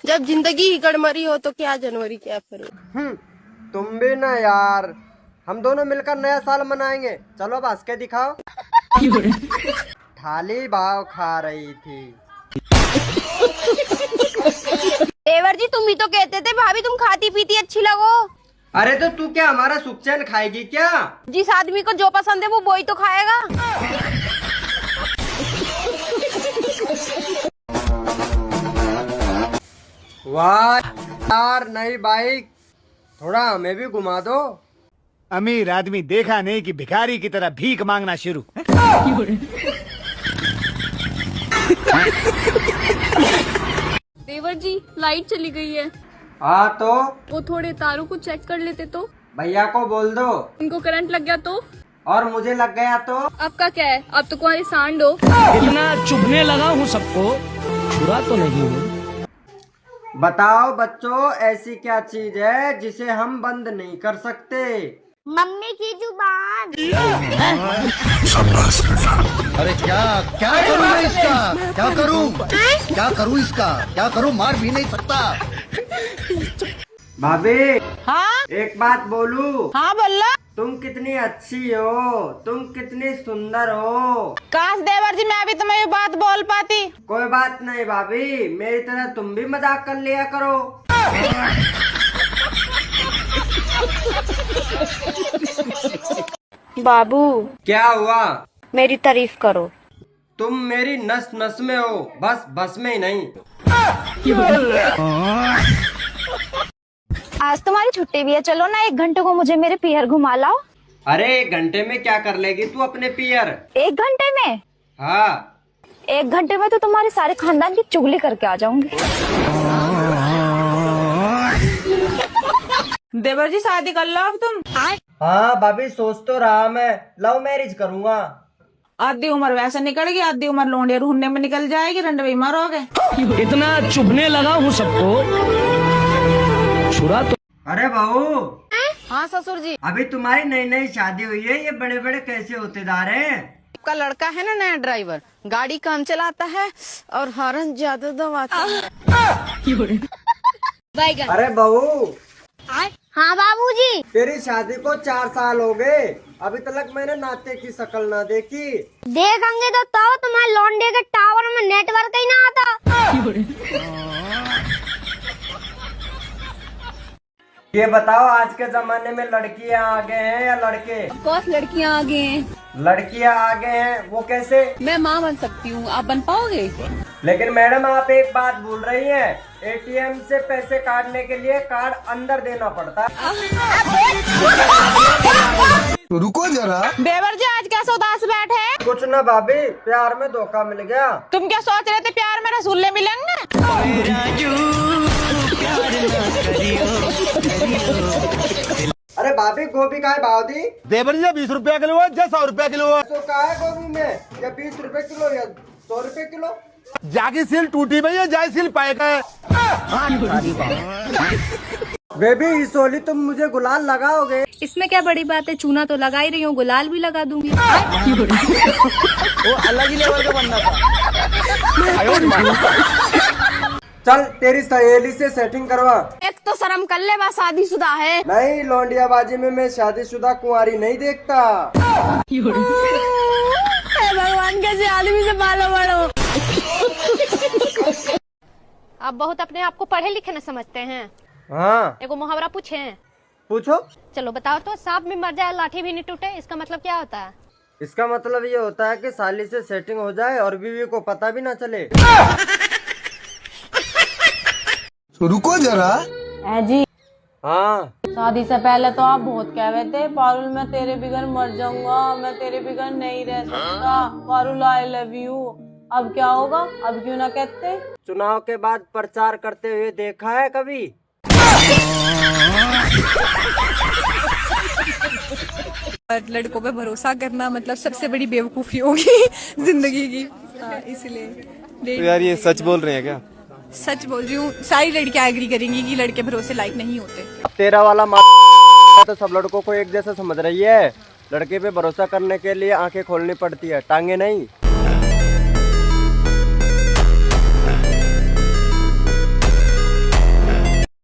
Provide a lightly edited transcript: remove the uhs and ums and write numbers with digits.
जब जिंदगी ही गड़मरी हो तो क्या जनवरी क्या फरवरी। तुम भी ना यार, हम दोनों मिलकर नया साल मनाएंगे। चलो अब हंस के दिखाओ। थाली भाव खा रही थी। देवर जी तुम ही तो कहते थे भाभी तुम खाती पीती अच्छी लगो। अरे तो तू क्या हमारा सुख चैन खाएगी क्या? जिस आदमी को जो पसंद है वो ही तो खाएगा। वाह यार, नई बाइक, थोड़ा हमें भी घुमा दो। अमीर आदमी देखा नहीं कि भिखारी की तरह भीख मांगना शुरू। देवर जी लाइट चली गई है। हाँ तो वो थोड़े तारों को चेक कर लेते तो। भैया को बोल दो। उनको करंट लग गया तो। और मुझे लग गया तो। आपका क्या है, आप तो कुंवारी सांड हो। इतना चुभने लगा हूँ सबको, छुरा तो नहीं हूँ। बताओ बच्चों, ऐसी क्या चीज है जिसे हम बंद नहीं कर सकते? मम्मी की जुबान। अरे क्या क्या करूँ मैं इसका? क्या करूँ इसका? क्या करूँ? मार भी नहीं सकता। भाभी, हाँ एक बात बोलूं? हाँ बोलो। तुम कितनी अच्छी हो, तुम कितनी सुंदर हो। काश देवर जी मैं भी तुम्हें ये बात बोल पाती। कोई बात नहीं भाभी, मेरी तरह तुम भी मजाक कर लिया करो। बाबू क्या हुआ? मेरी तारीफ करो। तुम मेरी नस नस में हो, बस में ही नहीं। आज तुम्हारी छुट्टी भी है, चलो ना 1 घंटे को मुझे मेरे पियर घुमा लाओ। अरे 1 घंटे में क्या कर लेगी तू अपने पियर? 1 घंटे में? हाँ, 1 घंटे में तो तुम्हारे सारे खानदान की चुगली करके आ जाऊंगी। देवर जी शादी कर लो अब तुम। हाँ भाभी, सोच तो रहा मैं, लव मैरिज करूँगा। आधी उम्र वैसे निकल गई, आधी उम्र लौंडे ढूंढने में निकल जाएगी, रंडवे मरोगे। इतना चुभने लगा हूँ सबको, छुरा तो। अरे बहू। हाँ ससुर जी। अभी तुम्हारी नई नई शादी हुई है, ये बड़े बड़े कैसे होते जा रहे हैं? आपका लड़का है ना नया ड्राइवर, गाड़ी कम चलाता है और हॉर्न ज्यादा दबाता है। अरे बहू। हाँ बाबूजी। तेरी शादी को 4 साल हो गए, अभी तक मैंने नाते की शक्ल ना देखी। देखेंगे तो तुम्हारे लौंडे के टावर में नेटवर्क ही ना आता। ये बताओ, आज के जमाने में लड़कियां आगे हैं या लड़के? कौन लड़कियां आगे हैं? लड़कियां आगे हैं, वो कैसे? मैं माँ बन सकती हूँ, आप बन पाओगे? लेकिन मैडम आप एक बात भूल रही हैं, एटीएम से पैसे काटने के लिए कार्ड अंदर देना पड़ता है। रुको जरा। देवर जी आज कैसे उदास बैठे हैं? कुछ ना भाभी, प्यार में धोखा मिल गया। तुम क्या सोच रहे थे प्यार में रसगुल्ले मिलेंगे? अरे भाभी, गोभी का है भाव दी? देवर जी 20 रुपया किलो है, 100 रुपया किलो है। तो का है गोभी में, या 20 रुपए किलो या 100 रुपए किलो? जागी सील टूटी भई है, जाय सील पाएगा है। बेबी, इस होली तुम मुझे गुलाल लगाओगे? इसमें क्या बड़ी बात है, चूना तो लगा ही रही हूँ, गुलाल भी लगा दूंगी। वो अलग ही लेवल का बनना था। चल तेरी सहेली से सेटिंग करवा। एक तो शर्म कर ले, बस शादीशुदा है। नहीं, लौंडियाबाजी में मैं शादीशुदा कुंवारी नहीं देखता। भगवान कैसे आदमी से पालो बड़ो। आप बहुत अपने आप को पढ़े लिखे न समझते हैं। हाँ, एगो मुहावरा पूछे। पूछो। चलो बताओ तो, सांप भी मर जाए लाठी भी नहीं टूटे, इसका मतलब क्या होता है? इसका मतलब ये होता है कि साली से सेटिंग हो जाए और बीवी को पता भी ना चले। रुको जरा। जी हाँ, शादी से पहले तो आप बहुत कह रहे थे, पारुल मैं तेरे बिगर मर जाऊंगा, मैं तेरे बिगर नहीं रह सकता, पारुल आई लव यू। अब क्या होगा, अब क्यों ना कहते? चुनाव के बाद प्रचार करते हुए देखा है कभी? लड़कों पे भरोसा करना मतलब सबसे बड़ी बेवकूफी होगी जिंदगी की। इसलिए तो यार ये सच बोल रहे हैं क्या? सच बोल रही हूँ, सारी लड़कियां एग्री करेंगी कि लड़के भरोसे लायक नहीं होते। तेरा वाला तो सब लड़कों को एक जैसा समझ रही है। लड़के पे भरोसा करने के लिए आंखें खोलनी पड़ती है, टांगे नहीं।